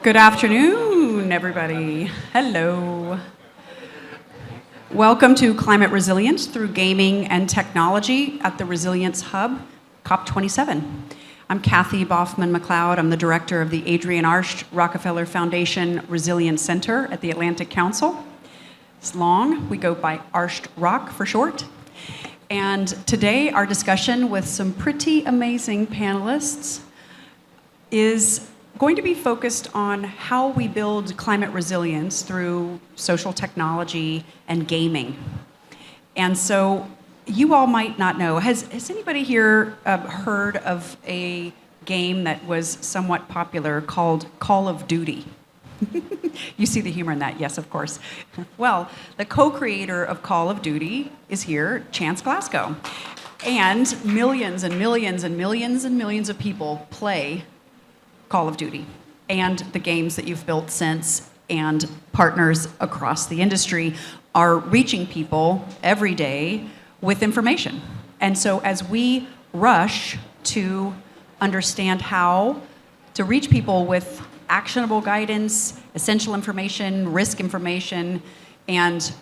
Good afternoon, everybody. Hello. Welcome to Climate Resilience through Gaming and Technology at the Resilience Hub, COP27. I'm Kathy Boffman-McLeod. I'm the director of the Adrienne Arsht Rockefeller Foundation Resilience Center at the Atlantic Council. It's long. We go by Arsht Rock for short. And today, our discussion with some pretty amazing panelists is going to be focused on how we build climate resilience through social technology and gaming. And so you all might not know, has anybody here heard of a game that was somewhat popular called Call of Duty? You see the humor in that, yes, of course. Well, the co-creator of Call of Duty is here, Chance Glasgow. And millions and millions and millions and millions of people play Call of Duty and the games that you've built since, and partners across the industry are reaching people every day with information. And so as we rush to understand how to reach people with actionable guidance, essential information, risk information, and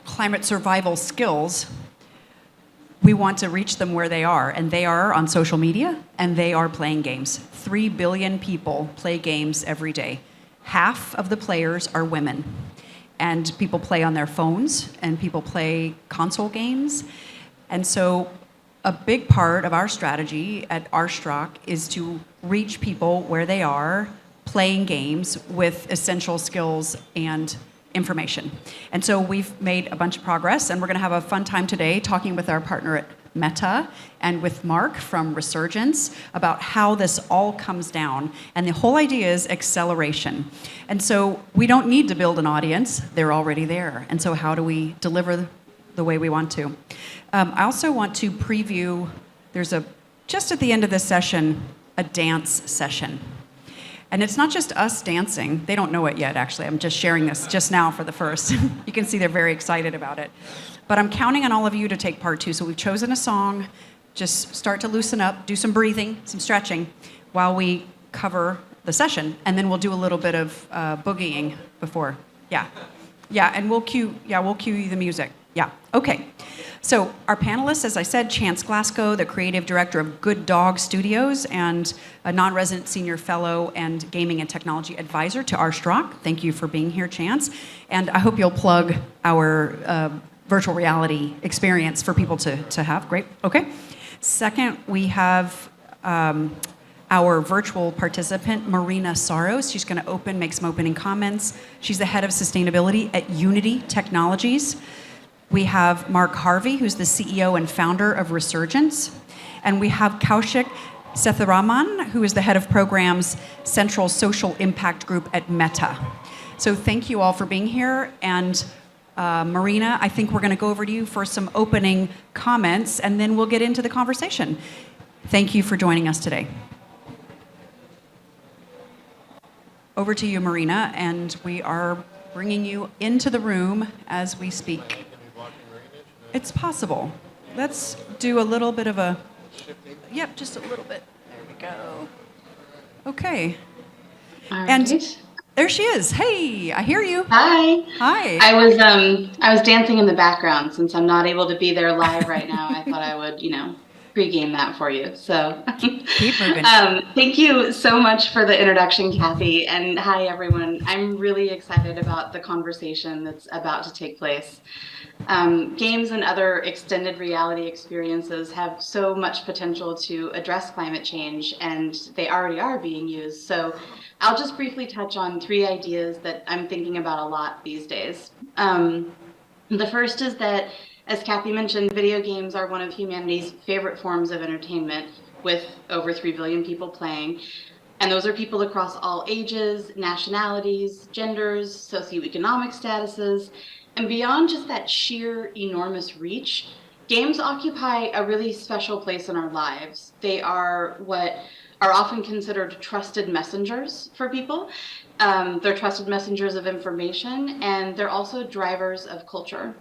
climate survival skills, we want to reach them where they are, and they are on social media, and they are playing games. 3 billion people play games every day. Half of the players are women, and people play on their phones, and people play console games. And so a big part of our strategy at Arsht Rock is to reach people where they are playing games with essential skills and information. And so we've made a bunch of progress, and we're going to have a fun time today talking with our partner at Meta and with Mark from Resurgence about how this all comes down. And the whole idea is acceleration. And so we don't need to build an audience, they're already there. And so how do we deliver the way we want to? I also want to preview, just at the end of this session, a dance session. And it's not just us dancing. They don't know it yet, actually. I'm just sharing this just now for the first. You can see they're very excited about it. But I'm counting on all of you to take part too. So we've chosen a song. Just start to loosen up, do some breathing, some stretching while we cover the session. And then we'll do a little bit of boogieing before. Yeah, and we'll cue you the music. Yeah, okay. So our panelists, as I said, Chance Glasgow, the creative director of Good Dog Studios and a non-resident senior fellow and gaming and technology advisor to Arsht Rock. Thank you for being here, Chance. And I hope you'll plug our virtual reality experience for people to have. Great, okay. Second, we have our virtual participant, Marina Saros. She's going to make some opening comments. She's the head of sustainability at Unity Technologies. We have Mark Harvey, who's the CEO and founder of Resurgence. And we have Kaushik Sethuraman, who is the head of programs, Central Social Impact Group at Meta. So thank you all for being here. And Marina, I think we're going to go over to you for some opening comments, and then we'll get into the conversation. Thank you for joining us today. Over to you, Marina, and we are bringing you into the room as we speak. It's possible. Let's do a little bit of a... Yep, just a little bit. There we go. Okay. All right. And there she is. Hey, I hear you. Hi. Hi. I was dancing in the background since I'm not able to be there live right now. I thought I would, pregame that for you. So keep moving. Thank you so much for the introduction, Kathy. And hi, everyone. I'm really excited about the conversation that's about to take place. Games and other extended reality experiences have so much potential to address climate change, and they already are being used. So I'll just briefly touch on 3 ideas that I'm thinking about a lot these days. The first is that, as Kathy mentioned, video games are one of humanity's favorite forms of entertainment, with over 3 billion people playing. And those are people across all ages, nationalities, genders, socioeconomic statuses. And beyond just that sheer enormous reach, games occupy a really special place in our lives. They are what are often considered trusted messengers for people. They're trusted messengers of information, and they're also drivers of culture.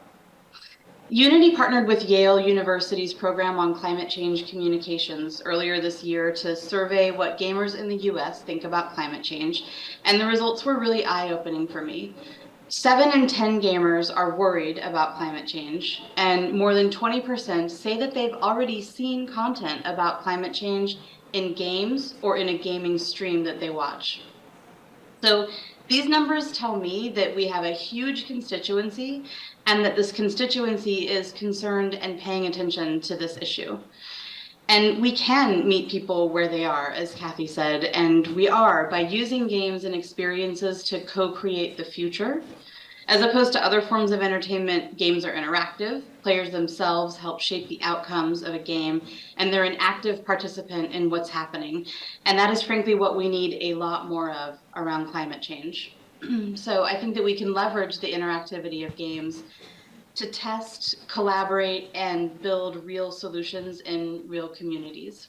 Unity partnered with Yale University's program on climate change communications earlier this year to survey what gamers in the US think about climate change, and the results were really eye-opening for me. 7 in 10 gamers are worried about climate change, and more than 20% say that they've already seen content about climate change in games or in a gaming stream that they watch. So these numbers tell me that we have a huge constituency and that this constituency is concerned and paying attention to this issue. And we can meet people where they are, as Kathy said, and we are by using games and experiences to co-create the future. As opposed to other forms of entertainment, games are interactive. Players themselves help shape the outcomes of a game, and they're an active participant in what's happening. And that is frankly what we need a lot more of around climate change. So I think that we can leverage the interactivity of games to test, collaborate, and build real solutions in real communities.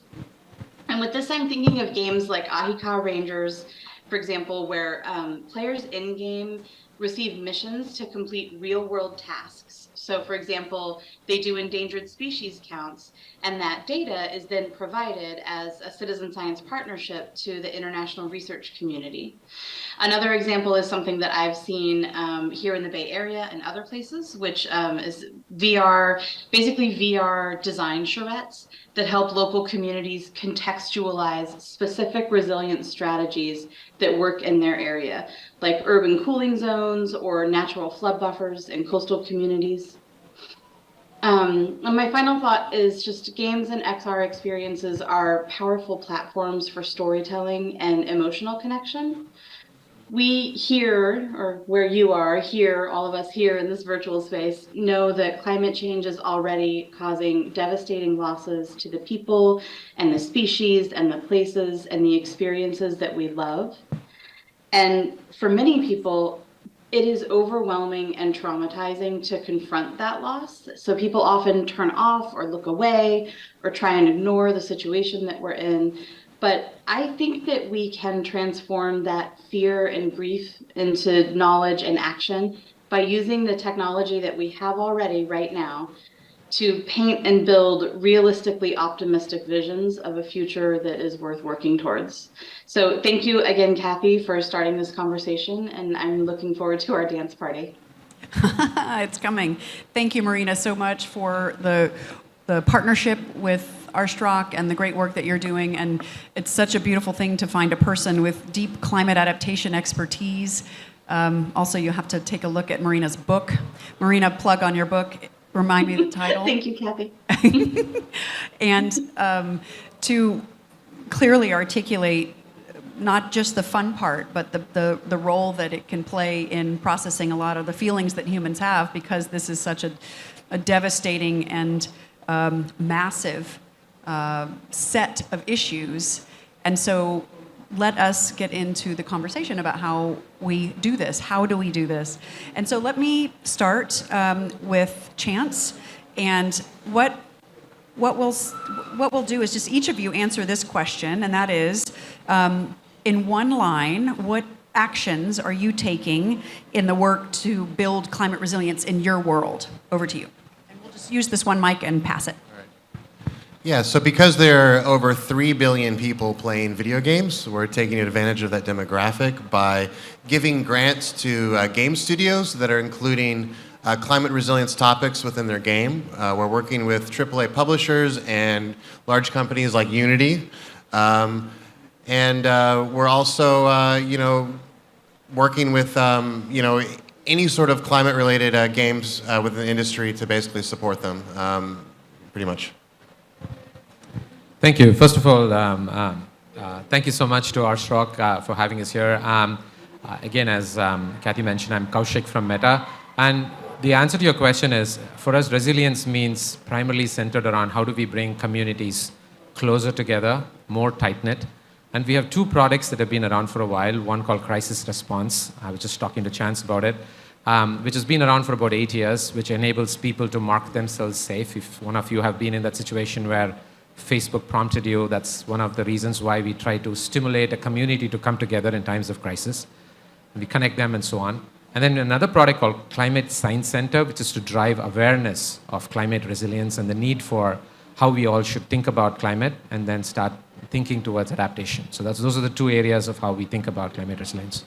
And with this, I'm thinking of games like Ahika Rangers, for example, where players in-game receive missions to complete real-world tasks. So, for example, they do endangered species counts, and that data is then provided as a citizen science partnership to the international research community. Another example is something that I've seen here in the Bay Area and other places, which is VR, basically VR design charrettes that help local communities contextualize specific resilience strategies that work in their area, like urban cooling zones or natural flood buffers in coastal communities. And my final thought is just games and XR experiences are powerful platforms for storytelling and emotional connection. We here, or where you are here, all of us here in this virtual space, know that climate change is already causing devastating losses to the people and the species and the places and the experiences that we love. And for many people, it is overwhelming and traumatizing to confront that loss. So people often turn off or look away or try and ignore the situation that we're in. But I think that we can transform that fear and grief into knowledge and action by using the technology that we have already right now to paint and build realistically optimistic visions of a future that is worth working towards. So thank you again, Kathy, for starting this conversation, and I'm looking forward to our dance party. It's coming. Thank you, Marina, so much for the partnership with Arstrock and the great work that you're doing. And it's such a beautiful thing to find a person with deep climate adaptation expertise. Also, you have to take a look at Marina's book. Marina, plug on your book. Remind me the title. Thank you, Kathy. And to clearly articulate not just the fun part, but the role that it can play in processing a lot of the feelings that humans have, because this is such a devastating and massive set of issues. And so let us get into the conversation about how we do this. How do we do this? And so let me start with Chance. And what we'll do is just each of you answer this question, and that is, in one line, what actions are you taking in the work to build climate resilience in your world? Over to you. And we'll just use this one mic and pass it. Yeah, so because there are over 3 billion people playing video games, we're taking advantage of that demographic by giving grants to game studios that are including climate resilience topics within their game. We're working with AAA publishers and large companies like Unity. And we're also, working with, any sort of climate-related games within the industry to basically support them, pretty much. Thank you. First of all, thank you so much to Arstrock for having us here. Again, as Kathy mentioned, I'm Kaushik from Meta. And the answer to your question is, for us, resilience means primarily centered around how do we bring communities closer together, more tight-knit. And we have 2 products that have been around for a while, one called Crisis Response. I was just talking to Chance about it, which has been around for about 8 years, which enables people to mark themselves safe. If one of you have been in that situation where Facebook prompted you, that's one of the reasons why we try to stimulate a community to come together in times of crisis. We connect them and so on. And then another product called Climate Science Center, which is to drive awareness of climate resilience and the need for how we all should think about climate and then start thinking towards adaptation. So those are the two areas of how we think about climate resilience.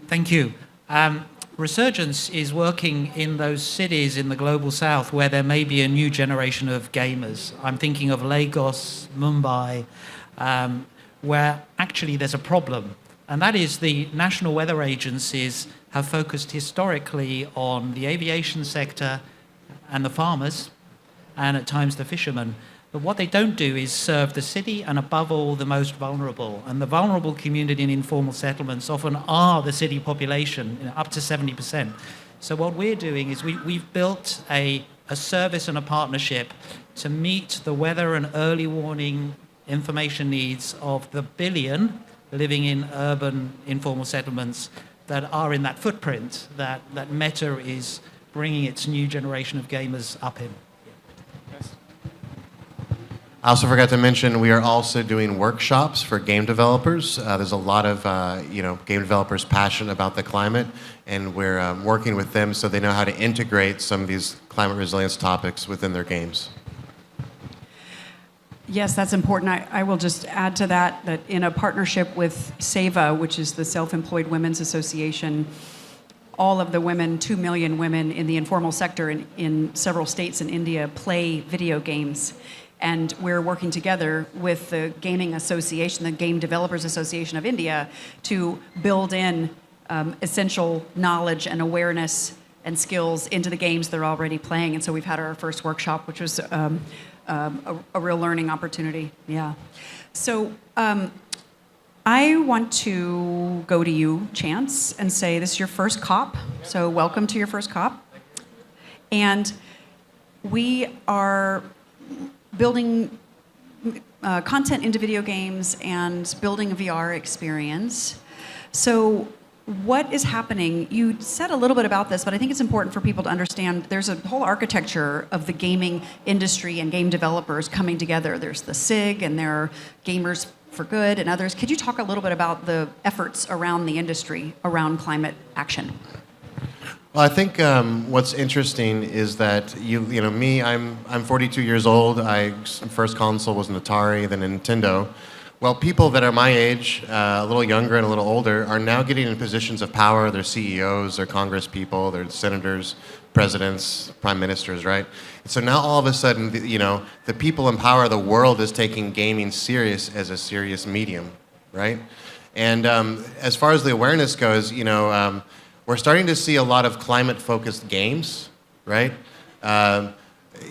Thank you. Resurgence is working in those cities in the global south where there may be a new generation of gamers. I'm thinking of Lagos, Mumbai, where actually there's a problem. And that is the national weather agencies have focused historically on the aviation sector and the farmers, and at times the fishermen. But what they don't do is serve the city and above all the most vulnerable. And the vulnerable community in informal settlements often are the city population, up to 70%. So what we're doing is we've built a service and a partnership to meet the weather and early warning information needs of the billion living in urban informal settlements that are in that footprint that Meta is bringing its new generation of gamers up in. I also forgot to mention we are also doing workshops for game developers. There's a lot of game developers passionate about the climate, and we're working with them so they know how to integrate some of these climate resilience topics within their games. Yes, that's important. I will just add to that in a partnership with SEVA, which is the Self-Employed Women's Association, all of the women, 2 million women in the informal sector in several states in India play video games. And we're working together with the Gaming Association, the Game Developers Association of India, to build in essential knowledge and awareness and skills into the games they're already playing. And so we've had our first workshop, which was a real learning opportunity. Yeah. So I want to go to you, Chance, and say this is your first COP. So welcome to your first COP. And we are building content into video games and building a VR experience. So what is happening? You said a little bit about this, but I think it's important for people to understand there's a whole architecture of the gaming industry and game developers coming together. There's the SIG, and there are Gamers for Good and others. Could you talk a little bit about the efforts around the industry around climate action? Well, I think what's interesting is that I'm 42 years old. First console was an Atari, then a Nintendo. Well, people that are my age, a little younger and a little older, are now getting in positions of power. They're CEOs, they're Congress people, they're senators, presidents, prime ministers, right? So now all of a sudden, the people in power of the world is taking gaming serious as a serious medium, right? And as far as the awareness goes, we're starting to see a lot of climate-focused games, right?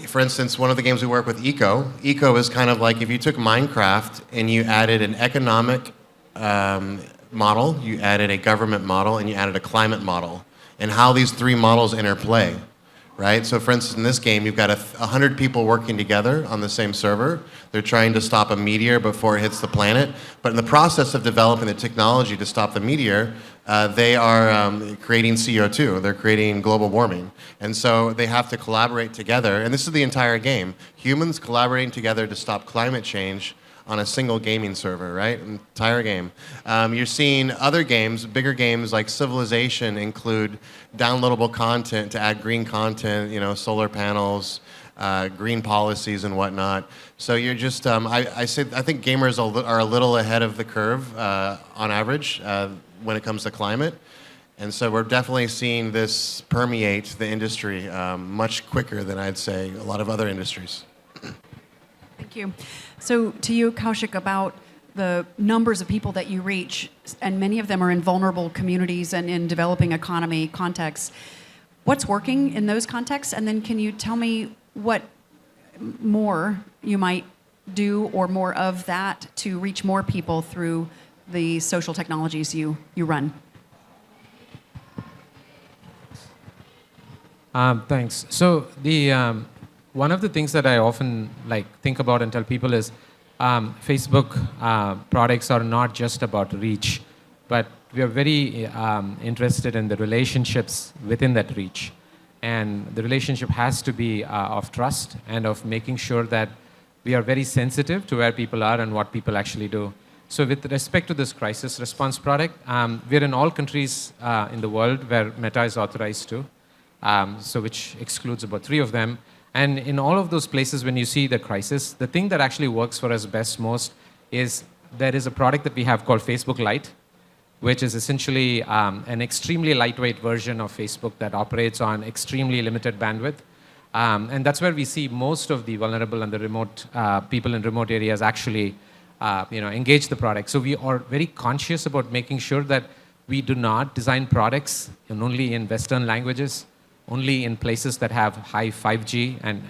For instance, one of the games we work with, Eco is kind of like if you took Minecraft and you added an economic model, you added a government model, and you added a climate model, and how these three models interplay, right? So for instance, in this game, you've got 100 people working together on the same server. They're trying to stop a meteor before it hits the planet, but in the process of developing the technology to stop the meteor, they are creating CO2. They're creating global warming. And so they have to collaborate together. And this is the entire game. Humans collaborating together to stop climate change on a single gaming server, right? Entire game. You're seeing other games, bigger games like Civilization include downloadable content to add green content, solar panels, green policies and whatnot. So you're just, I think gamers are a little ahead of the curve on average when it comes to climate. And so we're definitely seeing this permeate the industry much quicker than I'd say a lot of other industries. Thank you. So to you, Kaushik, about the numbers of people that you reach, and many of them are in vulnerable communities and in developing economy contexts. What's working in those contexts? And then can you tell me what more you might do or more of that to reach more people through the social technologies you run? Thanks. So the one of the things that I often think about and tell people is Facebook products are not just about reach, but we are very interested in the relationships within that reach. And the relationship has to be of trust and of making sure that we are very sensitive to where people are and what people actually do. So with respect to this crisis response product, we're in all countries in the world where Meta is authorized to, so which excludes about 3 of them. And in all of those places, when you see the crisis, the thing that actually works for us best most is there is a product that we have called Facebook Lite, which is essentially an extremely lightweight version of Facebook that operates on extremely limited bandwidth. And that's where we see most of the vulnerable and the remote people in remote areas actually engage the product. So we are very conscious about making sure that we do not design products only in Western languages, only in places that have high 5G, and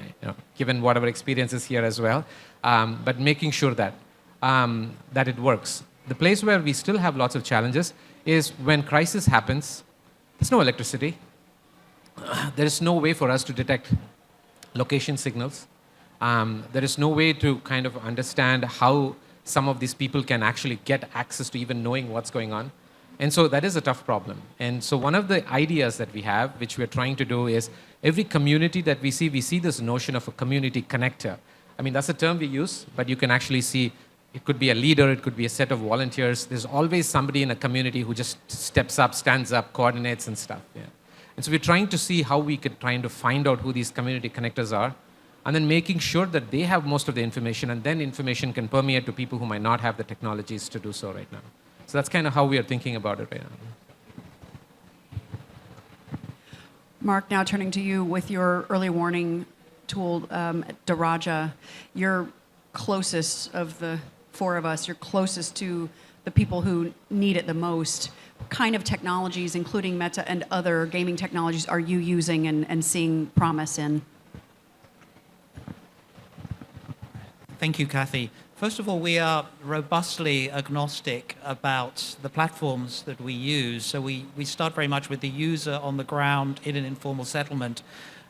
given whatever experiences here as well, but making sure that that it works. The place where we still have lots of challenges is when crisis happens, there's no electricity. There is no way for us to detect location signals. There is no way to kind of understand how some of these people can actually get access to even knowing what's going on. And so that is a tough problem. And so one of the ideas that we have, which we're trying to do, is every community that we see this notion of a community connector. I mean, that's a term we use, but you can actually see it could be a leader, it could be a set of volunteers. There's always somebody in a community who just steps up, stands up, coordinates and stuff. Yeah. And so we're trying to see how we could try to find out who these community connectors are, and then making sure that they have most of the information, and then information can permeate to people who might not have the technologies to do so right now. So that's kind of how we are thinking about it right now. Mark, now turning to you with your early warning tool, Daraja, you're closest of the 4 of us, you're closest to the people who need it the most. What kind of technologies, including Meta and other gaming technologies, are you using and seeing promise in? Thank you, Kathy. First of all, we are robustly agnostic about the platforms that we use. So we start very much with the user on the ground in an informal settlement,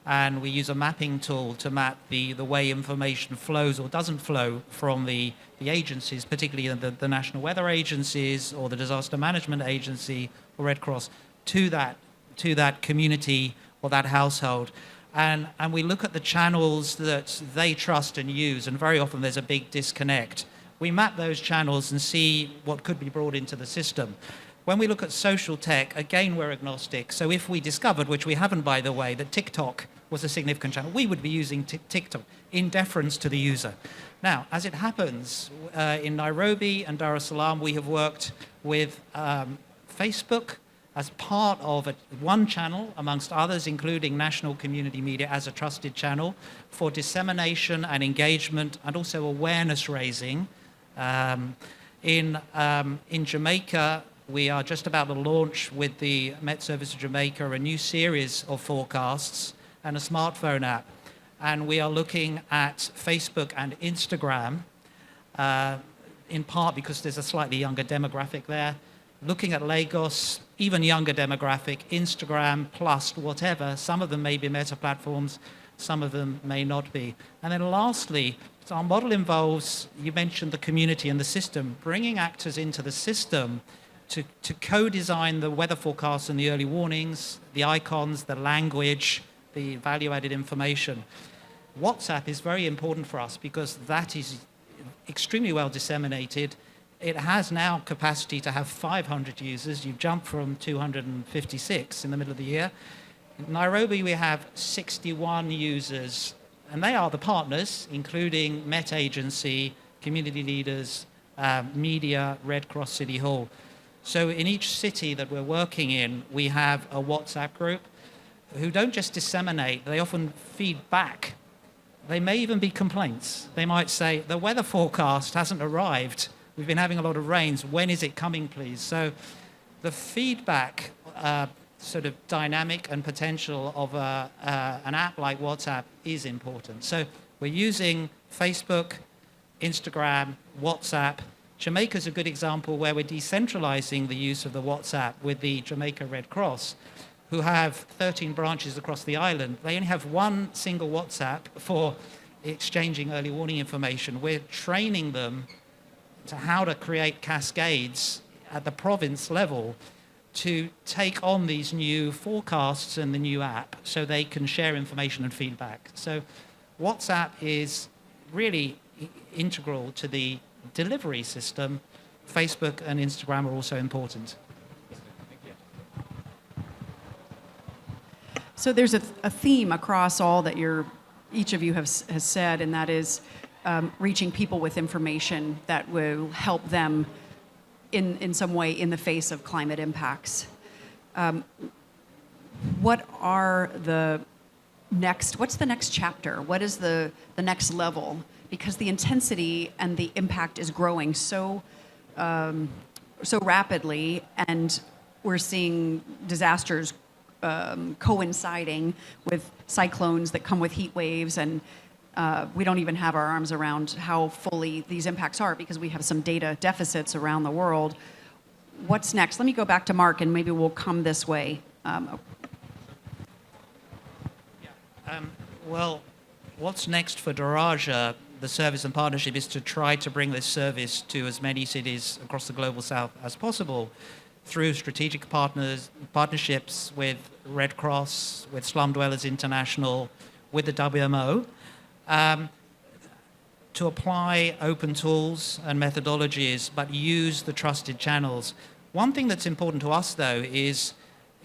and we use a mapping tool to map the way information flows or doesn't flow from the agencies, particularly the national weather agencies or the disaster management agency or Red Cross, to that community or that household. And we look at the channels that they trust and use, and very often there's a big disconnect. We map those channels and see what could be brought into the system. When we look at social tech, again, we're agnostic. So if we discovered, which we haven't, by the way, that TikTok was a significant channel, we would be using TikTok in deference to the user. Now, as it happens, in Nairobi and Dar es Salaam, we have worked with Facebook as part of one channel, amongst others, including National Community Media as a trusted channel for dissemination and engagement and also awareness raising. In Jamaica, we are just about to launch with the Met Service of Jamaica a new series of forecasts and a smartphone app. And we are looking at Facebook and Instagram, in part because there's a slightly younger demographic there. Looking at Lagos, even younger demographic, Instagram plus whatever. Some of them may be Meta platforms, some of them may not be. And then lastly, so our model involves, you mentioned the community and the system, bringing actors into the system to co-design the weather forecasts and the early warnings, the icons, the language, the value-added information. WhatsApp is very important for us because that is extremely well disseminated. It has now capacity to have 500 users. You've jumped from 256 in the middle of the year. In Nairobi, we have 61 users, and they are the partners, including Met Agency, community leaders, media, Red Cross City Hall. So in each city that we're working in, we have a WhatsApp group who don't just disseminate, they often feed back. They may even be complaints. They might say, the weather forecast hasn't arrived. We've been having a lot of rains. When is it coming, please? So the feedback sort of dynamic and potential of an app like WhatsApp is important. So we're using Facebook, Instagram, WhatsApp. Jamaica's a good example where we're decentralizing the use of the WhatsApp with the Jamaica Red Cross, who have 13 branches across the island. They only have one single WhatsApp for exchanging early warning information. We're training them to how to create cascades at the province level to take on these new forecasts and the new app so they can share information and feedback. So WhatsApp is really integral to the delivery system, Facebook and Instagram are also important. So there's a theme across all that each of you has said, and that is reaching people with information that will help them in some way in the face of climate impacts. What's the next chapter? What is the next level? Because the intensity and the impact is growing so rapidly, and we're seeing disasters coinciding with cyclones that come with heat waves, and we don't even have our arms around how fully these impacts are because we have some data deficits around the world. What's next? Let me go back to Mark, and maybe we'll come this way. Well, what's next for Daraja, the service and partnership, is to try to bring this service to as many cities across the Global South as possible through strategic partnerships with Red Cross, with Slum Dwellers International, with the WMO, to apply open tools and methodologies, but use the trusted channels. One thing that's important to us, though, is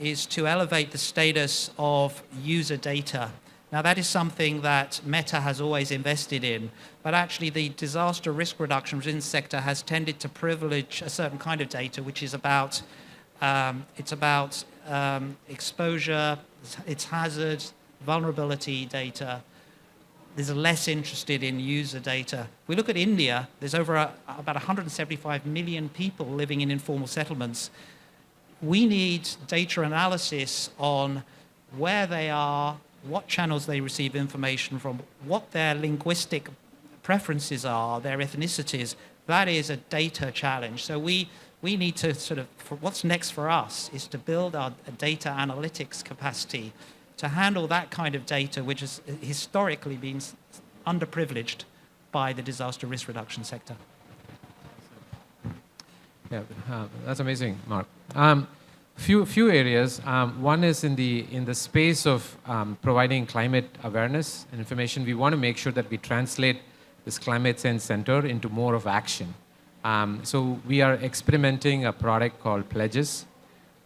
to elevate the status of user data. Now, that is something that Meta has always invested in, but actually the disaster risk reduction within the sector has tended to privilege a certain kind of data, which is about exposure, its hazard, vulnerability data. There's less interested in user data. We look at India, there's about 175 million people living in informal settlements. We need data analysis on where they are, what channels they receive information from, what their linguistic preferences are, their ethnicities. That is a data challenge. So we need to what's next for us is to build our data analytics capacity to handle that kind of data, which has historically been underprivileged by the disaster risk reduction sector. Yeah, that's amazing, Mark. Few areas. One is in the space of providing climate awareness and information. We want to make sure that we translate this Climate Sense Center into more of action. So we are experimenting a product called Pledges,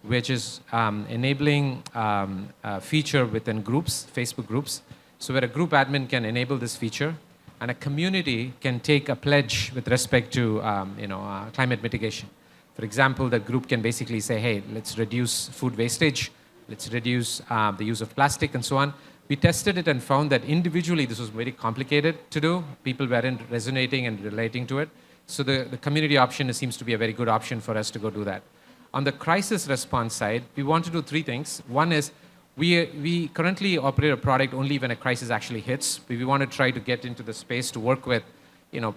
which is enabling a feature within groups, Facebook groups. So where a group admin can enable this feature, and a community can take a pledge with respect to climate mitigation. For example, the group can basically say, hey, let's reduce food wastage, let's reduce the use of plastic and so on. We tested it and found that individually this was very complicated to do. People weren't resonating and relating to it. So the community option seems to be a very good option for us to go do that. On the crisis response side, we want to do three things. One is we currently operate a product only when a crisis actually hits. We want to try to get into the space to work with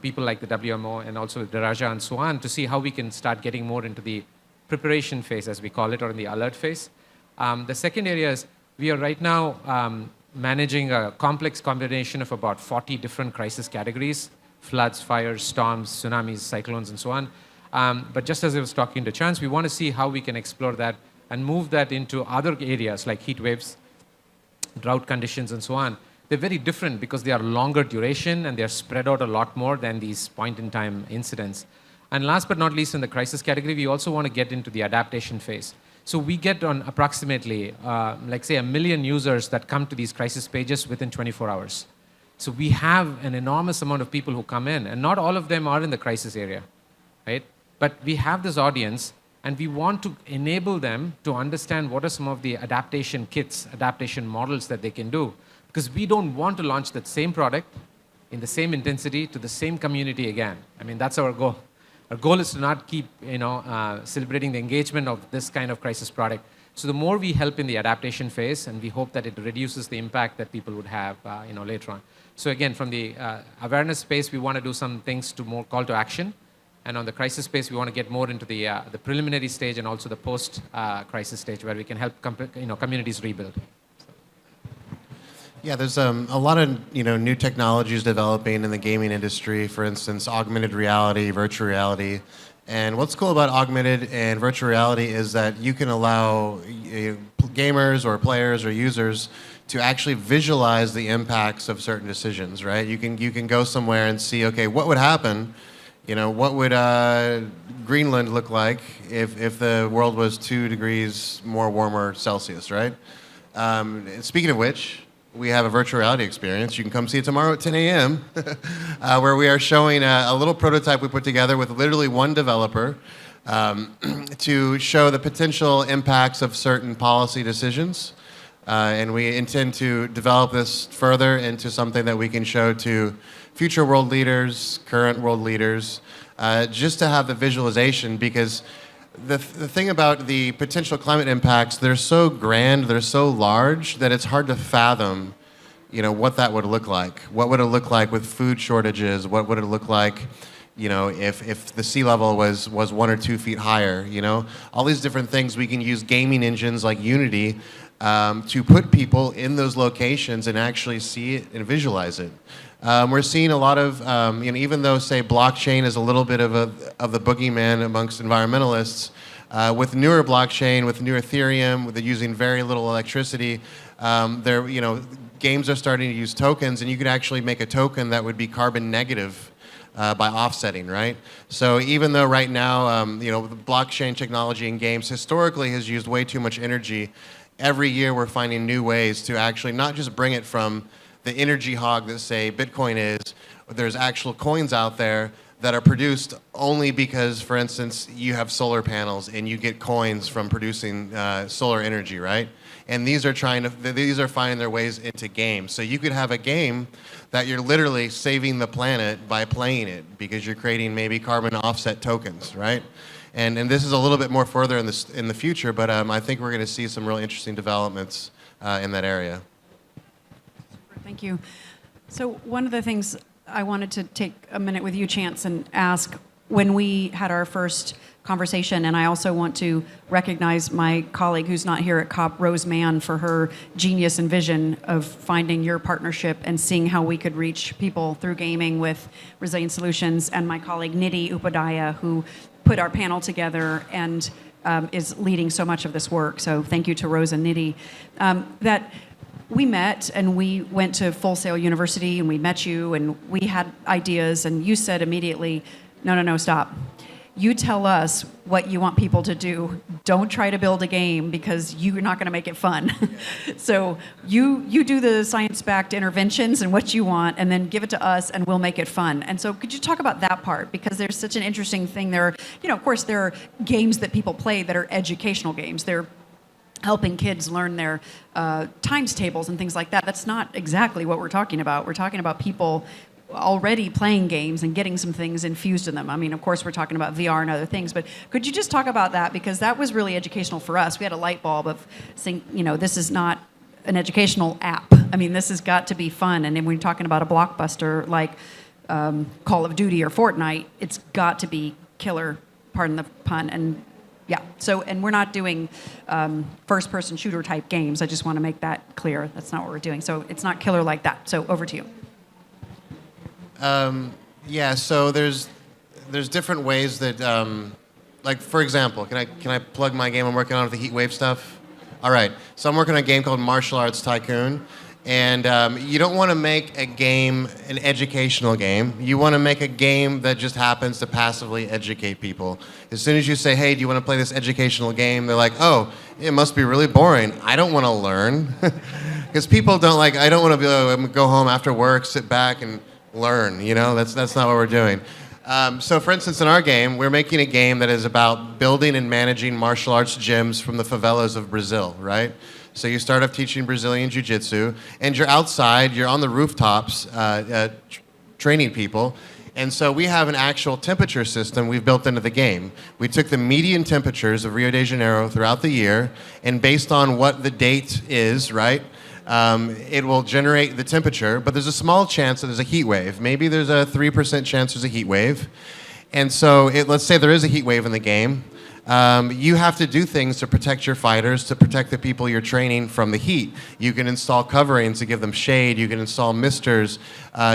people like the WMO and also Daraja and so on to see how we can start getting more into the preparation phase, as we call it, or in the alert phase. The second area is we are right now managing a complex combination of about 40 different crisis categories: floods, fires, storms, tsunamis, cyclones, and so on. But just as I was talking to Chance, we want to see how we can explore that and move that into other areas like heat waves, drought conditions, and so on. They're very different because they are longer duration and they're spread out a lot more than these point-in-time incidents. And last but not least, in the crisis category, we also want to get into the adaptation phase. So we get on approximately, like say, 1 million users that come to these crisis pages within 24 hours. So we have an enormous amount of people who come in, and not all of them are in the crisis area, right? But we have this audience, and we want to enable them to understand what are some of the adaptation kits, adaptation models that they can do. Because we don't want to launch that same product in the same intensity to the same community again. I mean, that's our goal. Our goal is to not keep, celebrating the engagement of this kind of crisis product. So the more we help in the adaptation phase, and we hope that it reduces the impact that people would have, later on. So again, from the awareness space, we want to do some things to more call to action. And on the crisis space, we want to get more into the preliminary stage and also the post-crisis stage where we can help communities rebuild. Yeah, there's a lot of new technologies developing in the gaming industry. For instance, augmented reality, virtual reality. And what's cool about augmented and virtual reality is that you can allow gamers or players or users to actually visualize the impacts of certain decisions, right? You can go somewhere and see, okay, what would happen What would Greenland look like if the world was 2 degrees more warmer Celsius, right? Speaking of which, we have a virtual reality experience. You can come see it tomorrow at 10 a.m., where we are showing a little prototype we put together with literally one developer to show the potential impacts of certain policy decisions. And we intend to develop this further into something that we can show to future world leaders, current world leaders, just to have the visualization, because the thing about the potential climate impacts, they're so grand, they're so large, that it's hard to fathom, what that would look like. What would it look like with food shortages? What would it look like, if the sea level was 1 or 2 feet higher? All these different things. We can use gaming engines like Unity to put people in those locations and actually see it and visualize it. We're seeing a lot of, even though, say, blockchain is a little bit of the boogeyman amongst environmentalists, with newer blockchain, with new Ethereum, with using very little electricity, games are starting to use tokens, and you could actually make a token that would be carbon negative by offsetting, right? So even though right now, the blockchain technology in games historically has used way too much energy, every year we're finding new ways to actually not just bring it from the energy hog that, say, Bitcoin is. There's actual coins out there that are produced only because, for instance, you have solar panels and you get coins from producing solar energy, right? And these are finding their ways into games. So you could have a game that you're literally saving the planet by playing it, because you're creating maybe carbon offset tokens, right? And this is a little bit more further in the future, but I think we're going to see some really interesting developments in that area. Thank you. So one of the things I wanted to take a minute with you, Chance, and ask, when we had our first conversation, and I also want to recognize my colleague who's not here at COP, Rose Mann, for her genius and vision of finding your partnership and seeing how we could reach people through gaming with Resilient Solutions, and my colleague Nidhi Upadhyaya, who put our panel together and is leading so much of this work. So thank you to Rose and Nidhi. That we met and we went to Full Sail University and we met you and we had ideas, and you said immediately, no, stop. You tell us what you want people to do. Don't try to build a game because you're not going to make it fun. So you do the science-backed interventions and what you want, and then give it to us and we'll make it fun. And so could you talk about that part? Because there's such an interesting thing there. Of course, there are games that people play that are educational games. They're helping kids learn their times tables and things like that. That's not exactly what we're talking about. We're talking about people already playing games and getting some things infused in them. I mean, of course, we're talking about VR and other things, but could you just talk about that? Because that was really educational for us. We had a light bulb of saying, this is not an educational app. I mean, this has got to be fun. And then when you're talking about a blockbuster like Call of Duty or Fortnite, it's got to be killer, pardon the pun, and yeah. So, and we're not doing first-person shooter type games. I just want to make that clear. That's not what we're doing. So it's not killer like that. So over to you. So there's different ways that, like, for example, can I plug my game I'm working on with the heat wave stuff? All right. So I'm working on a game called Martial Arts Tycoon. And you don't want to make a game an educational game. You want to make a game that just happens to passively educate people. As soon as you say, hey, do you want to play this educational game? They're like, oh, it must be really boring. I don't want to learn. Because people don't like, I don't want to go home after work, sit back and learn. That's not what we're doing. So for instance, in our game, we're making a game that is about building and managing martial arts gyms from the favelas of Brazil, right? So you start off teaching Brazilian Jiu-Jitsu, and you're outside, you're on the rooftops training people. And so we have an actual temperature system we've built into the game. We took the median temperatures of Rio de Janeiro throughout the year, and based on what the date is, right, it will generate the temperature, but there's a small chance that there's a heat wave. Maybe there's a 3% chance there's a heat wave. And so let's say there is a heat wave in the game. You have to do things to protect your fighters, to protect the people you're training from the heat. You can install coverings to give them shade. You can install misters,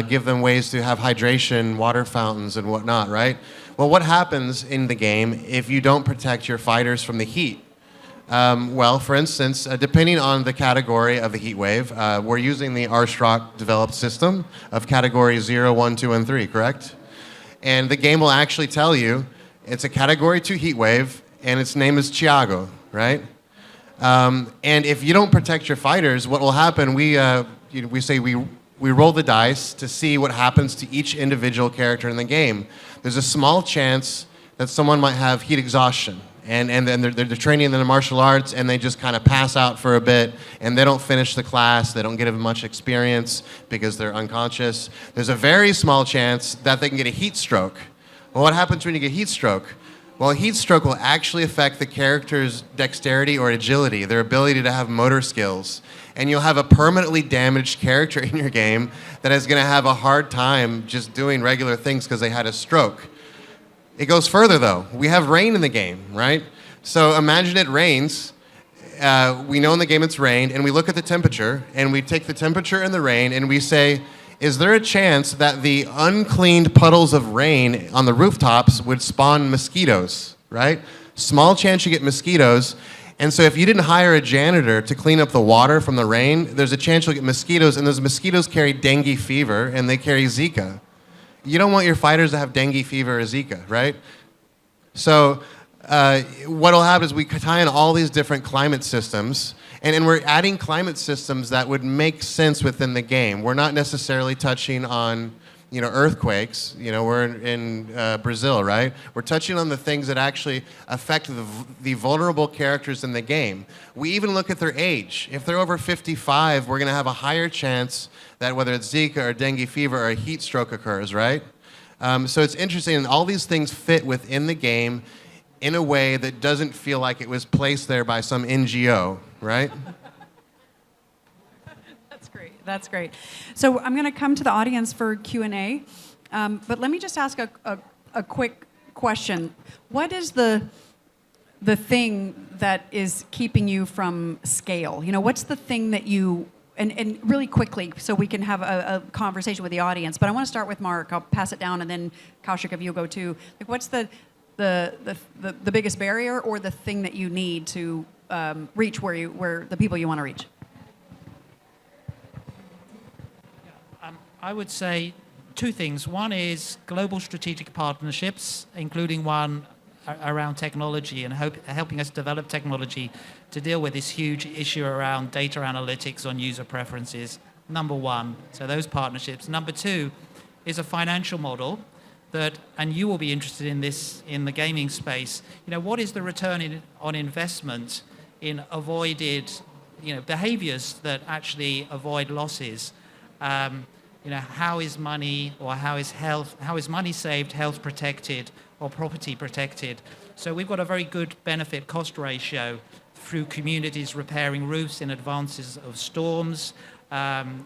give them ways to have hydration, water fountains, and whatnot, right? Well, what happens in the game if you don't protect your fighters from the heat? Well, for instance, depending on the category of the heat wave, we're using the Arshrock developed system of category 0, 1, 2, and 3, correct? and the game will actually tell you it's a Category 2 heat wave, and its name is Chiago, right? And if you don't protect your fighters, what will happen? We roll the dice to see what happens to each individual character in the game. There's a small chance that someone might have heat exhaustion, and then they're training in the martial arts, and they just kind of pass out for a bit, and they don't finish the class, they don't get much experience because they're unconscious. There's a very small chance that they can get a heat stroke. Well, what happens when you get heat stroke? Well, a heat stroke will actually affect the character's dexterity or agility, their ability to have motor skills. And you'll have a permanently damaged character in your game that is going to have a hard time just doing regular things because they had a stroke. It goes further, though. We have rain in the game, right? So imagine it rains. We know in the game it's rained, and we look at the temperature, and we take the temperature and the rain, and we say, is there a chance that the uncleaned puddles of rain on the rooftops would spawn mosquitoes, right? Small chance you get mosquitoes. And so if you didn't hire a janitor to clean up the water from the rain, there's a chance you'll get mosquitoes, and those mosquitoes carry dengue fever, and they carry Zika. You don't want your fighters to have dengue fever or Zika, right? So what will happen is we tie in all these different climate systems, and we're adding climate systems that would make sense within the game. We're not necessarily touching on, earthquakes. We're in Brazil, right? We're touching on the things that actually affect the vulnerable characters in the game. We even look at their age. If they're over 55, we're going to have a higher chance that whether it's Zika or dengue fever or a heat stroke occurs, right? So it's interesting, and all these things fit within the game in a way that doesn't feel like it was placed there by some NGO, right? That's great. That's great. So I'm going to come to the audience for Q&A, but let me just ask a quick question. What is the thing that is keeping you from scale? What's the thing that you, and really quickly, so we can have a conversation with the audience, but I want to start with Mark. I'll pass it down, and then Kaushik, if you go too. What's the biggest barrier or the thing that you need to reach where the people you want to reach? I would say two things. One is global strategic partnerships, including one around technology and helping us develop technology to deal with this huge issue around data analytics on user preferences. Number one, so those partnerships. Number two is a financial model that, and you will be interested in this in the gaming space, what is the return on investment in avoided, behaviors that actually avoid losses? How is money or how is money saved, health protected, or property protected? So we've got a very good benefit cost ratio through communities repairing roofs in advances of storms,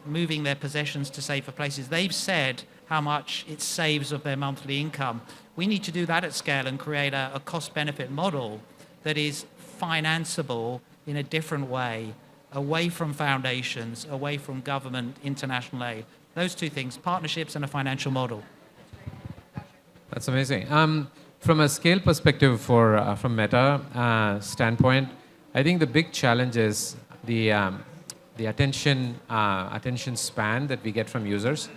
moving their possessions to safer places. They've said how much it saves of their monthly income. We need to do that at scale and create a cost-benefit model that is financeable in a different way, away from foundations, away from government, international aid. Those two things, partnerships and a financial model. That's amazing. From a scale perspective from Meta standpoint, I think the big challenge is the attention span that we get from users.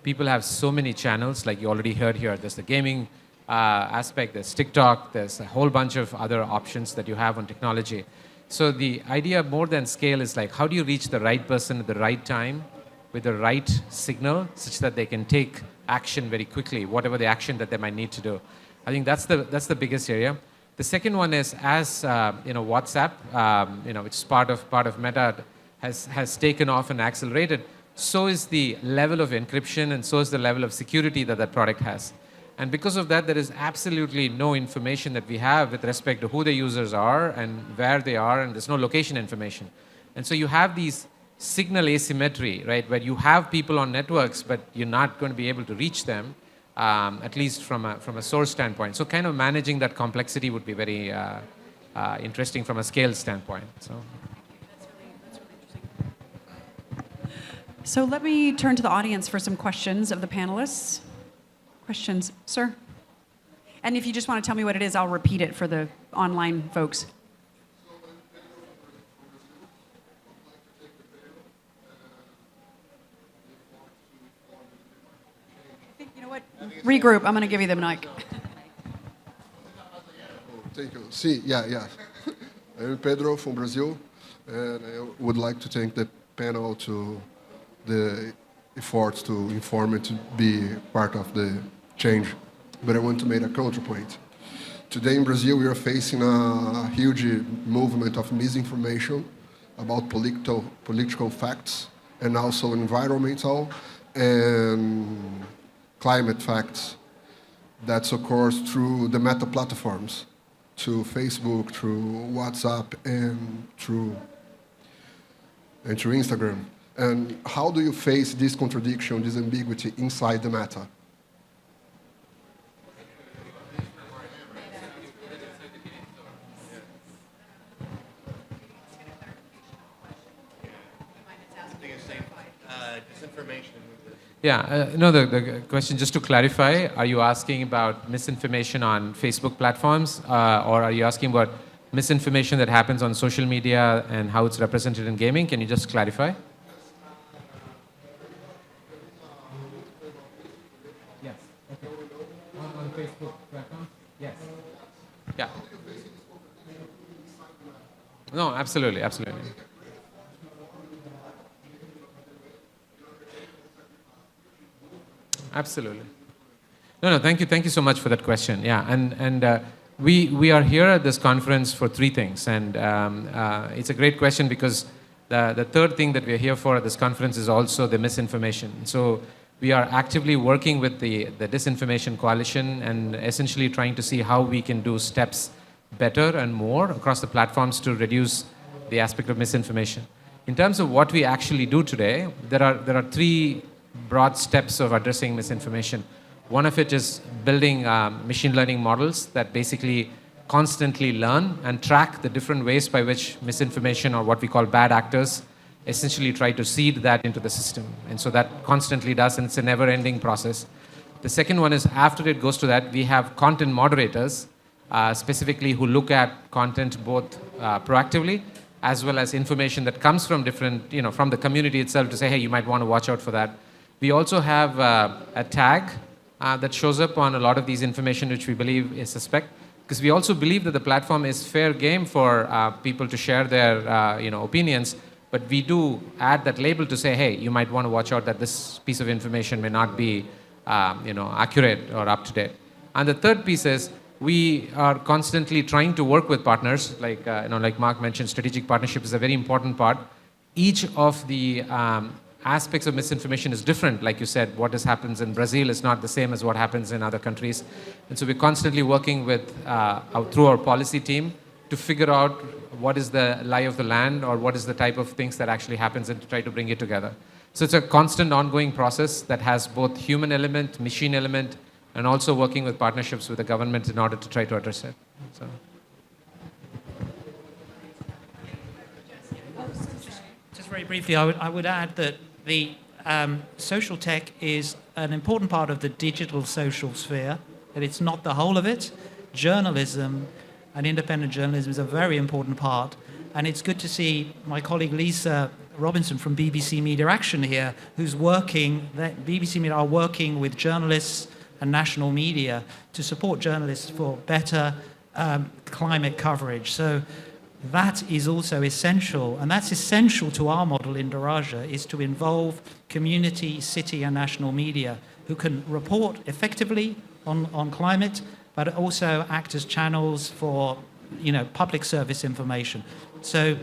People have so many channels, like you already heard here. There's the gaming aspect, there's TikTok, there's a whole bunch of other options that you have on technology. So the idea more than scale is like, how do you reach the right person at the right time with the right signal such that they can take action very quickly, whatever the action that they might need to do. I think that's the biggest area. The second one is as WhatsApp, which is part of Meta, has taken off and accelerated. So is the level of encryption, and so is the level of security that product has. And because of that, there is absolutely no information that we have with respect to who the users are and where they are, and there's no location information. And so you have these signal asymmetry, right, where you have people on networks, but you're not going to be able to reach them, at least from a source standpoint. So kind of managing that complexity would be very interesting from a scale standpoint. So. So let me turn to the audience for some questions of the panelists. Questions, sir? And if you just want to tell me what it is, I'll repeat it for the online folks. Regroup. I'm going to give you the mic. Thank you. See, yeah. I'm Pedro from Brazil, and I would like to thank the panel to the efforts to inform and to be part of the change. But I want to make a counterpoint. Today in Brazil, we are facing a huge movement of misinformation about political facts and also environmental and climate facts that occurs through the meta platforms, through Facebook, through WhatsApp, and through Instagram. And how do you face this contradiction, this ambiguity inside the meta? Yeah, no, the question, just to clarify, are you asking about misinformation on Facebook platforms, or are you asking about misinformation that happens on social media and how it's represented in gaming? Can you just clarify? Yes. Okay. On Facebook platforms? Yes. Yeah. No, absolutely. Absolutely. No, thank you so much for that question. Yeah, and we are here at this conference for three things, and it's a great question because the third thing that we're here for at this conference is also the misinformation. So we are actively working with the Disinformation Coalition and essentially trying to see how we can do steps better and more across the platforms to reduce the aspect of misinformation. In terms of what we actually do today, there are three broad steps of addressing misinformation. One of it is building machine learning models that basically constantly learn and track the different ways by which misinformation, or what we call bad actors, essentially try to seed that into the system. And so that constantly does, and it's a never-ending process. The second one is, after it goes to that, we have content moderators, specifically who look at content both proactively as well as information that comes from different, from the community itself to say, hey, you might want to watch out for that. We also have a tag that shows up on a lot of these information which we believe is suspect, because we also believe that the platform is fair game for people to share their opinions, but we do add that label to say, hey, you might want to watch out that this piece of information may not be accurate or up to date. And the third piece is we are constantly trying to work with partners, like Mark mentioned, strategic partnership is a very important part. Each of the aspects of misinformation is different. Like you said, what happens in Brazil is not the same as what happens in other countries. And so we're constantly working with, through our policy team, to figure out what is the lie of the land, or what is the type of things that actually happens, and to try to bring it together. So it's a constant ongoing process that has both human element, machine element, and also working with partnerships with the government in order to try to address it. So. Just very briefly, I would add that the social tech is an important part of the digital social sphere, but it's not the whole of it. Journalism and independent journalism is a very important part, and it's good to see my colleague Lisa Robinson from BBC Media Action here, who's working, BBC Media are working with journalists and national media to support journalists for better climate coverage. So that is also essential, and that's essential to our model in Daraja, is to involve community, city and national media who can report effectively on climate, but also act as channels for public service information. So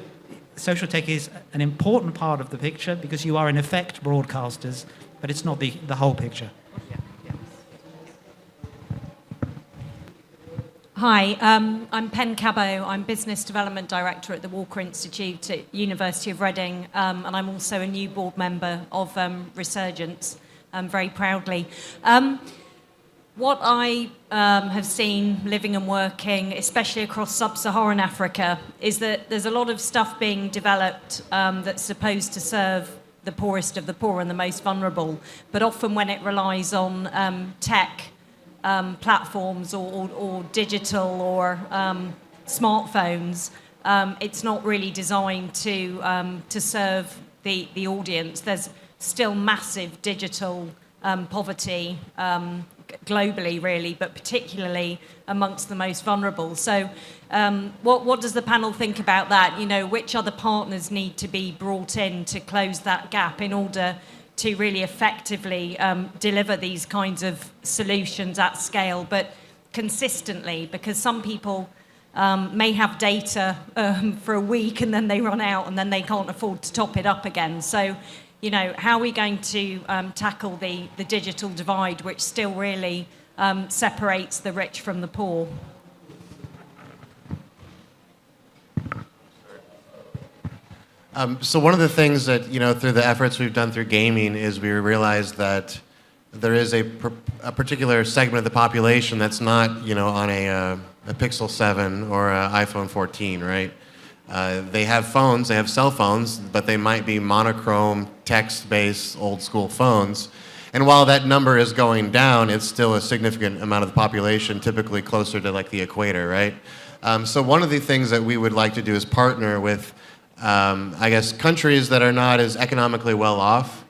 social tech is an important part of the picture because you are in effect broadcasters, but it's not the whole picture. Hi, I'm Pen Cabot. I'm Business Development Director at the Walker Institute at University of Reading, and I'm also a new board member of Resurgence, very proudly. What I have seen living and working, especially across sub-Saharan Africa, is that there's a lot of stuff being developed that's supposed to serve the poorest of the poor and the most vulnerable, but often when it relies on tech, platforms or digital or smartphones, it's not really designed to serve the audience. There's still massive digital poverty globally, really, but particularly amongst the most vulnerable. So what does the panel think about that? You know, which other partners need to be brought in to close that gap in order to really effectively deliver these kinds of solutions at scale, but consistently? Because some people may have data for a week and then they run out and then they can't afford to top it up again. So, you know, how are we going to tackle the digital divide, which still really separates the rich from the poor? So one of the things that, you know, through the efforts we've done through gaming is we realized that there is a particular segment of the population that's not, you know, on a Pixel 7 or an iPhone 14, right? They have phones, they have cell phones, but they might be monochrome, text-based, old-school phones. And while that number is going down, it's still a significant amount of the population, typically closer to like the equator, right? So one of the things that we would like to do is partner with, I guess, countries that are not as economically well off,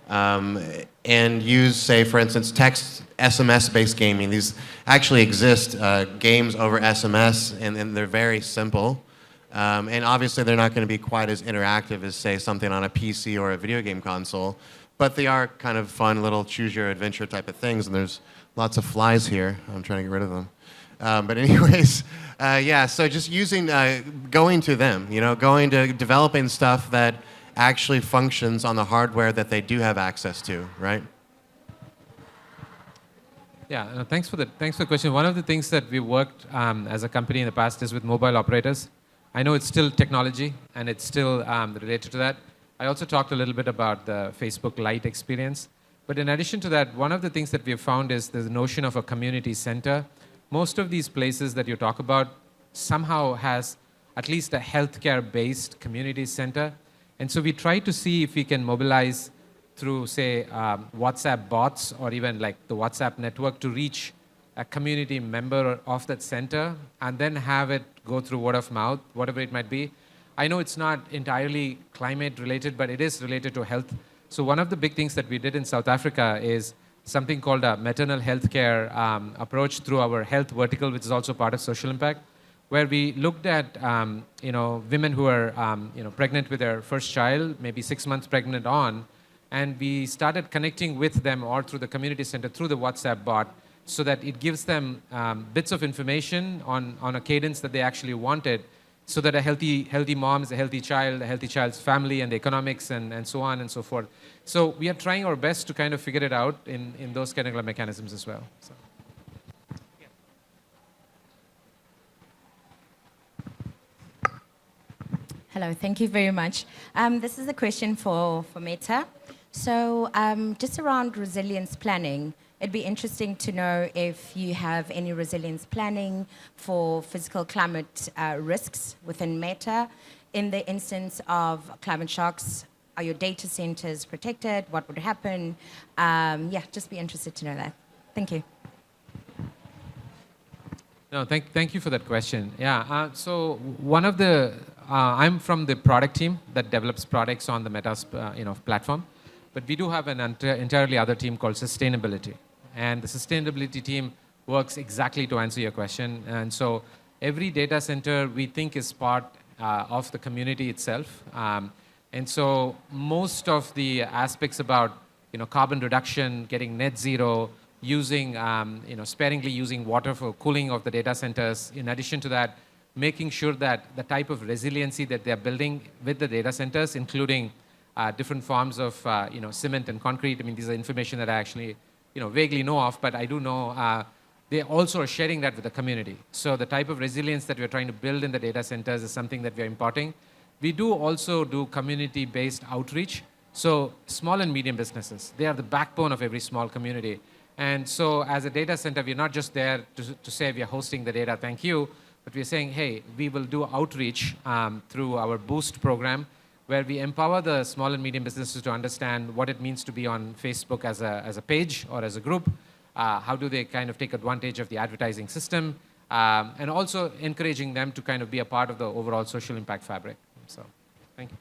and use, say, for instance, text SMS-based gaming. These actually exist, games over SMS, and they're very simple. And obviously, they're not going to be quite as interactive as, say, something on a PC or a video game console, but they are kind of fun little choose-your-adventure type of things, and there's lots of flies here. I'm trying to get rid of them. But anyways, yeah, so just using, going to them, you know, going to developing stuff that actually functions on the hardware that they do have access to, right? Yeah, thanks for the question. One of the things that we worked as a company in the past is with mobile operators. I know it's still technology, and it's still related to that. I also talked a little bit about the Facebook Lite experience. But in addition to that, one of the things that we have found is the notion of a community center. Most of these places that you talk about somehow has at least a healthcare-based community center. And so we try to see if we can mobilize through, say, WhatsApp bots or even like the WhatsApp network to reach a community member of that center and then have it go through word of mouth, whatever it might be. I know it's not entirely climate related, but it is related to health. So one of the big things that we did in South Africa is something called a maternal health care approach through our health vertical, which is also part of social impact, where we looked at you know, women who are you know, pregnant with their first child, maybe 6 months pregnant on, and we started connecting with them or through the community center, through the WhatsApp bot, so that it gives them bits of information on a cadence that they actually wanted, so that a healthy mom is a healthy child's family, and the economics and so on and so forth. So we are trying our best to kind of figure it out in those kind of mechanisms as well. So. Hello, thank you very much. This is a question for Meta. So just around resilience planning, it'd be interesting to know if you have any resilience planning for physical climate risks within Meta. In the instance of climate shocks, are your data centers protected? What would happen? Yeah, just be interested to know that. Thank you. No, thank you for that question. Yeah, so one of the, I'm from the product team that develops products on the Meta's you know, platform, but we do have an entirely other team called sustainability. And the sustainability team works exactly to answer your question. And so every data center we think is part of the community itself. And so most of the aspects about, you know, carbon reduction, getting net zero, using, you know, sparingly using water for cooling of the data centers. In addition to that, making sure that the type of resiliency that they're building with the data centers, including different forms of, you know, cement and concrete. I mean, these are information that I actually, you know, vaguely know of, but I do know they also are sharing that with the community. So the type of resilience that we're trying to build in the data centers is something that we're importing. We do also do community-based outreach. So small and medium businesses, they are the backbone of every small community. And so as a data center, we're not just there to say we are hosting the data, thank you, but we're saying, hey, we will do outreach through our Boost program, where we empower the small and medium businesses to understand what it means to be on Facebook as a page or as a group. How do they kind of take advantage of the advertising system, and also encouraging them to kind of be a part of the overall social impact fabric. So, thank you.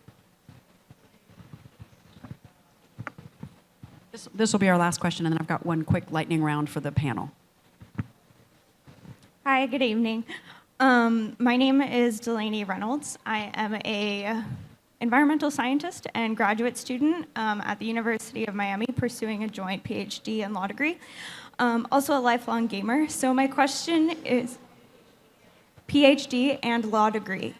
This will be our last question, and then I've got one quick lightning round for the panel. Hi, good evening. My name is Delaney Reynolds. I am a environmental scientist and graduate student at the University of Miami, pursuing a joint PhD and law degree. Also a lifelong gamer. So my question is PhD and law degree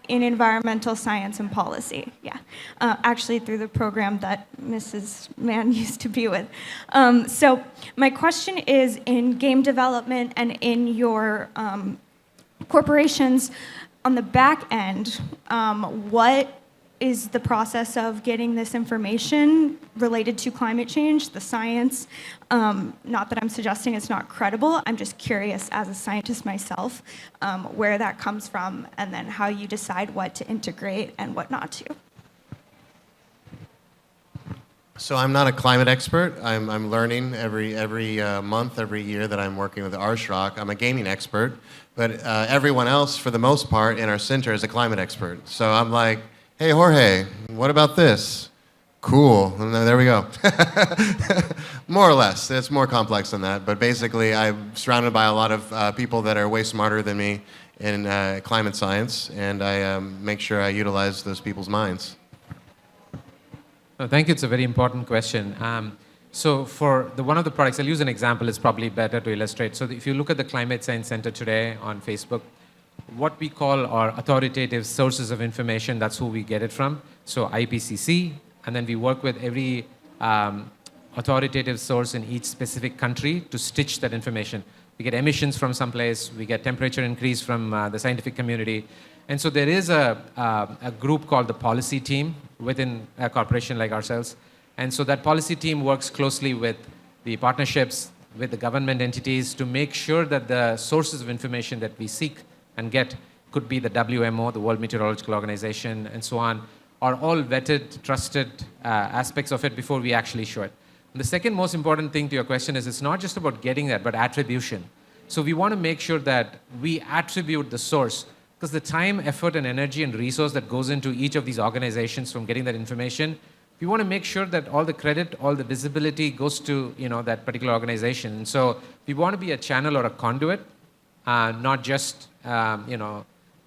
in environmental science and policy. Yeah, actually through the program that Mrs. Mann used to be with. So my question is, in game development and in your corporations, on the back end, what is the process of getting this information related to climate change, the science? Not that I'm suggesting it's not credible, I'm just curious as a scientist myself, where that comes from, and then how you decide what to integrate and what not to. So I'm not a climate expert. I'm learning every month, every year that I'm working with Arshrock. I'm a gaming expert, but everyone else, for the most part, in our center is a climate expert. So I'm like, hey, Jorge, what about this? Cool, and then there we go. More or less. It's more complex than that, but basically I'm surrounded by a lot of people that are way smarter than me in climate science, and I make sure I utilize those people's minds. No, thank you. It's a very important question. So for one of the products, I'll use an example. It's probably better to illustrate. So if you look at the Climate Science Center today on Facebook, what we call our authoritative sources of information, that's who we get it from. So IPCC, and then we work with every authoritative source in each specific country to stitch that information. We get emissions from someplace, we get temperature increase from the scientific community. And so there is a group called the policy team within a corporation like ourselves. And so that policy team works closely with the partnerships, with the government entities to make sure that the sources of information that we seek and get, could be the WMO, the World Meteorological Organization, and so on, are all vetted, trusted aspects of it before we actually show it. And the second most important thing to your question is it's not just about getting that, but attribution. So we want to make sure that we attribute the source, because the time, effort, and energy and resource that goes into each of these organizations from getting that information, we want to make sure that all the credit, all the visibility goes to that particular organization. And so we want to be a channel or a conduit, not just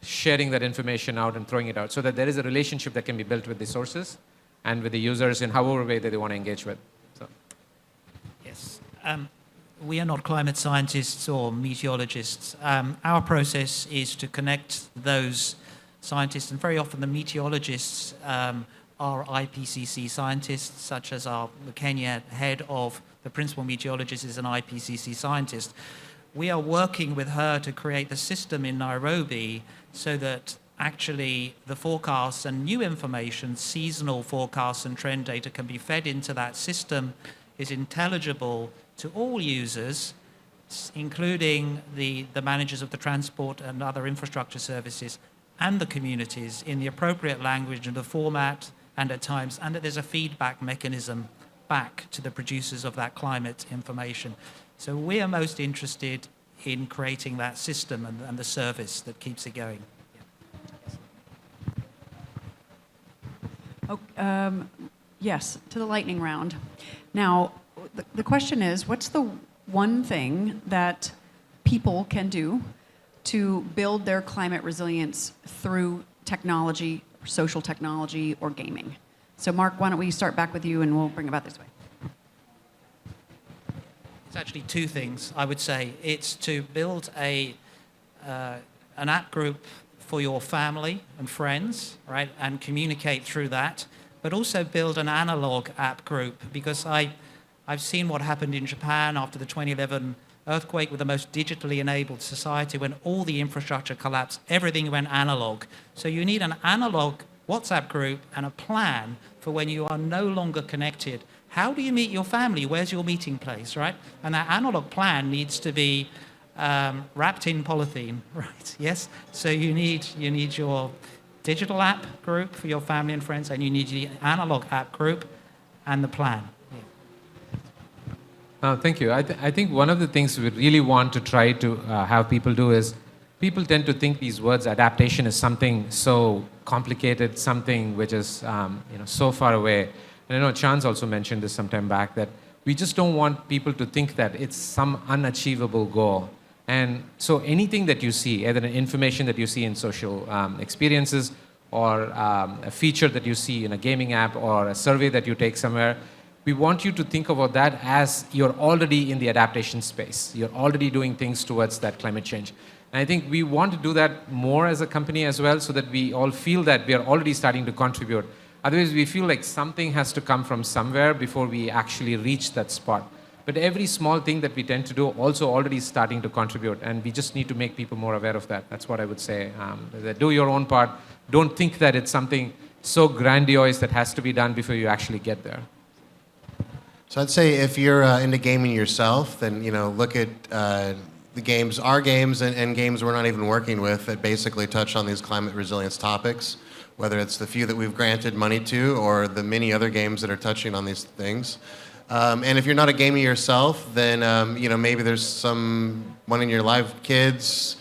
sharing that information out and throwing it out, so that there is a relationship that can be built with the sources and with the users in however way that they want to engage with. So. Yes. We are not climate scientists or meteorologists. Our process is to connect those scientists, and very often the meteorologists are IPCC scientists, such as the Kenya head of the principal meteorologist is an IPCC scientist. We are working with her to create the system in Nairobi so that actually the forecasts and new information, seasonal forecasts and trend data can be fed into that system, is intelligible to all users, including the managers of the transport and other infrastructure services and the communities in the appropriate language and the format and at times, and that there's a feedback mechanism back to the producers of that climate information. So we are most interested in creating that system and the service that keeps it going. Yes, to the lightning round. Now, the question is, what's the one thing that people can do to build their climate resilience through technology, social technology, or gaming? So Mark, why don't we start back with you and we'll bring it about this way. It's actually two things, I would say. It's to build an app group for your family and friends, right, and communicate through that, but also build an analog app group, because I've seen what happened in Japan after the 2011 earthquake with the most digitally enabled society. When all the infrastructure collapsed, everything went analog. So you need an analog WhatsApp group and a plan for when you are no longer connected. How do you meet your family? Where's your meeting place, right? And that analog plan needs to be wrapped in polythene, right? Yes? So you need your digital app group for your family and friends, and you need the analog app group and the plan. Thank you. I think one of the things we really want to try to have people do is, people tend to think these words, adaptation, is something so complicated, something which is so far away. And I know Chance also mentioned this some time back, that We just don't want people to think that it's some unachievable goal. And so anything that you see, either information that you see in social experiences, or a feature that you see in a gaming app, or a survey that you take somewhere, we want you to think about that as you're already in the adaptation space. You're already doing things towards that climate change. And I think we want to do that more as a company as well, so that we all feel that we are already starting to contribute. Otherwise, we feel like something has to come from somewhere before we actually reach that spot. But every small thing that we tend to do also already starting to contribute, and we just need to make people more aware of that. That's what I would say. That do your own part. Don't think that it's something so grandiose that has to be done before you actually get there. So I'd say if you're into gaming yourself, then look at the games, our games, and games we're not even working with that basically touch on these climate resilience topics, whether it's the few that we've granted money to or the many other games that are touching on these things. And if you're not a gamer yourself, then maybe there's someone in your life, kids,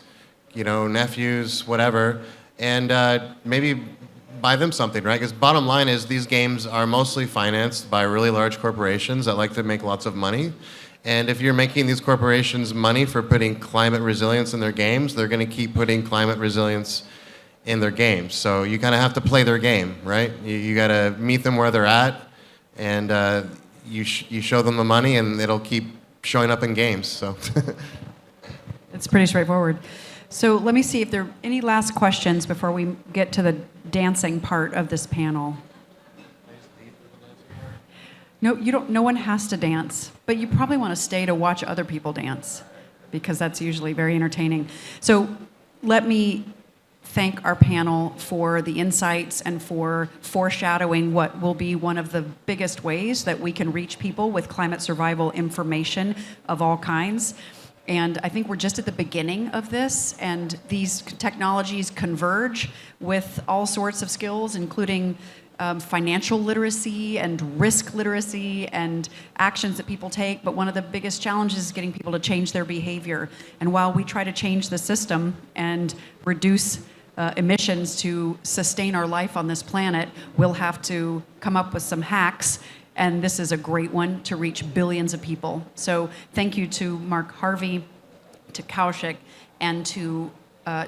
nephews, whatever, and maybe buy them something, right? Because bottom line is these games are mostly financed by really large corporations that like to make lots of money. And if you're making these corporations money for putting climate resilience in their games, they're going to keep putting climate resilience in their games. So you kind of have to play their game, right? You got to meet them where they're at, and you show them the money, and it'll keep showing up in games. So It's pretty straightforward. So let me see if there are any last questions before we get to the dancing part of this panel. No, you don't. No one has to dance, but you probably want to stay to watch other people dance, because that's usually very entertaining. So let me thank our panel for the insights and for foreshadowing what will be one of the biggest ways that we can reach people with climate survival information of all kinds. And I think we're just at the beginning of this, and these technologies converge with all sorts of skills, including financial literacy and risk literacy and actions that people take. But one of the biggest challenges is getting people to change their behavior. And while we try to change the system and reduce emissions to sustain our life on this planet, we'll have to come up with some hacks. And this is a great one to reach billions of people. So thank you to Mark Harvey, to Kaushik, and to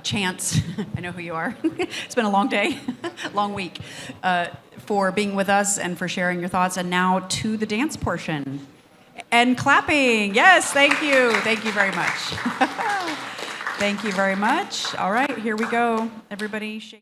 Chance, I know who you are. It's been a long day, long week, for being with us and for sharing your thoughts. And now to the dance portion. And clapping. Yes, thank you. Thank you very much. Thank you very much. All right, here we go. Everybody shake.